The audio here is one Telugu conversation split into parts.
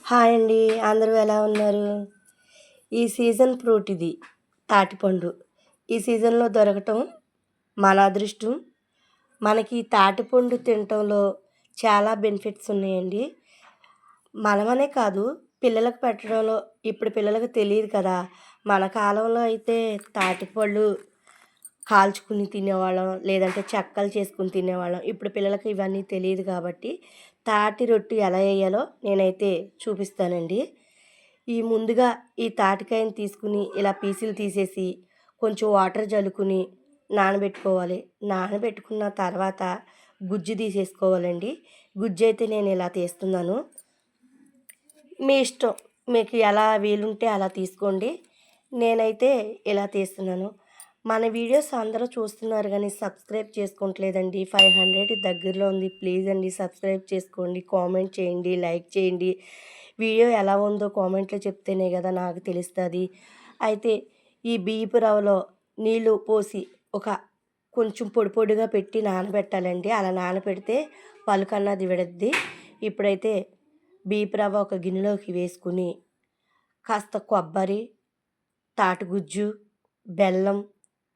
హాయ్ అండి. అందరూ ఎలా ఉన్నారు? ఈ సీజన్ ఫ్రూట్ ఇది తాటిపండు. ఈ సీజన్‌లో దొరకటం మన అదృష్టం. మనకి తాటిపండు తినటంలో చాలా బెనిఫిట్స్ ఉన్నాయండి. మనమనే కాదు, పిల్లలకు పెట్టడంలో ఇప్పుడు పిల్లలకు తెలీదు కదా! మన కాలంలో అయితే తాటిపళ్ళు కాల్చుకుని తినేవాళ్ళం. లేదంటే చెక్కలు చేసుకొని తినేవాళ్ళం. ఇప్పుడు పిల్లలకి ఇవన్నీ తెలీదు కాబట్టి, తాటి రొట్టి ఎలా ఎయ్యాలో నేనైతే చూపిస్తానండి. ముందుగా ఈ తాటికాయని తీసుకుని ఇలా పీసులు తీసేసి, కొంచెం వాటర్ జల్లుకుని నానబెట్టుకోవాలి. నానబెట్టుకున్న తర్వాత గుజ్జు తీసేసుకోవాలండి. గుజ్జయితే నేను ఇలా తీస్తున్నాను. మీ ఇష్టం. మీకు ఎలా వీలుంటే అలా తీసుకోండి. నేనైతే ఇలా తీస్తున్నాను. మన వీడియోస్ అందరూ చూస్తున్నారు కానీ సబ్స్క్రైబ్ చేసుకోవట్లేదండి. 500 దగ్గరలో ఉంది. ప్లీజ్ అండి సబ్స్క్రైబ్ చేసుకోండి. కామెంట్ చేయండి, లైక్ చేయండి. వీడియో ఎలా ఉందో కామెంట్లో చెప్తేనే కదా నాకు తెలుస్తుంది. అయితే ఈ బియ్యపు రవ్వలో నీళ్ళు పోసి కొంచెం పొడి పొడిగా పెట్టి నానబెట్టాలండి. అలా నానబెడితే పలుకన్నది విడద్ది. ఇప్పుడైతే బియ్యపు రవ్వ ఒక గిన్నెలోకి వేసుకుని కాస్త కొబ్బరి, తాటిగుజ్జు, బెల్లం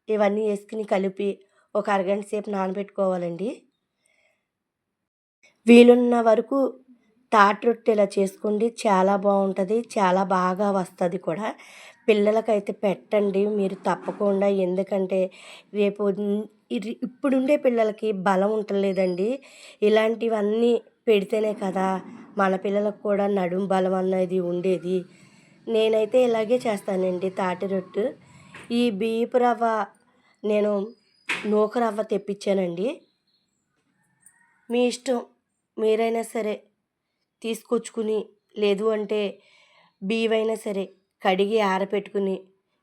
ఇవన్నీ వేసుకుని కలిపి ఒక అరగంట సేపు నానబెట్టుకోవాలండి. వీలున్న వరకు తాటి రొట్టె ఇలా చేసుకోండి. చాలా బాగుంటుంది. చాలా బాగా వస్తుంది కూడా. పిల్లలకైతే పెట్టండి మీరు తప్పకుండా. ఎందుకంటే రేపు ఇప్పుడుండే పిల్లలకి బలం ఉండలేదండి. ఇలాంటివన్నీ పెడితేనే కదా మన పిల్లలకు కూడా నడుము బలం అనేది ఉండేది. నేనైతే ఇలాగే చేస్తానండి తాటి రొట్టె. ఈ బియ్యపు రవ్వ నేను నూక రవ్వ తెప్పించానండి. మీ ఇష్టం. మీరైనా సరే తీసుకొచ్చుకుని, లేదు అంటే బియ్యమైనా సరే కడిగి ఆరబెట్టుకుని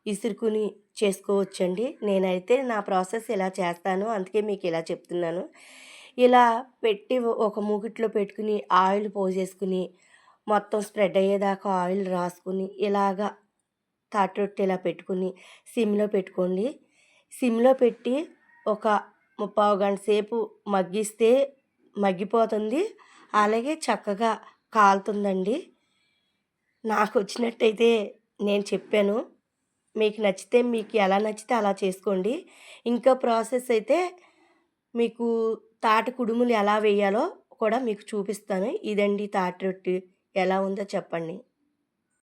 ఇసురుకుని చేసుకోవచ్చండి. నేనైతే నా ప్రాసెస్ ఇలా చేస్తాను. అందుకే మీకు ఇలా చెప్తున్నాను. ఇలా పెట్టి ఒక మూకిట్లో పెట్టుకుని ఆయిల్ పోసేసుకుని మొత్తం స్ప్రెడ్ అయ్యేదాకా ఆయిల్ రాసుకుని ఇలాగా తాటి రొట్టె ఇలా పెట్టుకుని సిమ్లో పెట్టుకోండి. సిమ్లో పెట్టి ఒక ముప్పావు గంట సేపు మగ్గిస్తే మగ్గిపోతుంది. అలాగే చక్కగా కాలుతుందండి. నాకు వచ్చినట్టయితే నేను చెప్పాను. మీకు నచ్చితే మీకు ఎలా నచ్చితే అలా చేసుకోండి. ఇంకా ప్రాసెస్ అయితే మీకు తాటి కుడుములు ఎలా వేయాలో కూడా మీకు చూపిస్తాను. ఇదండి తాటి రొట్టె. ఎలా ఉందో చెప్పండి.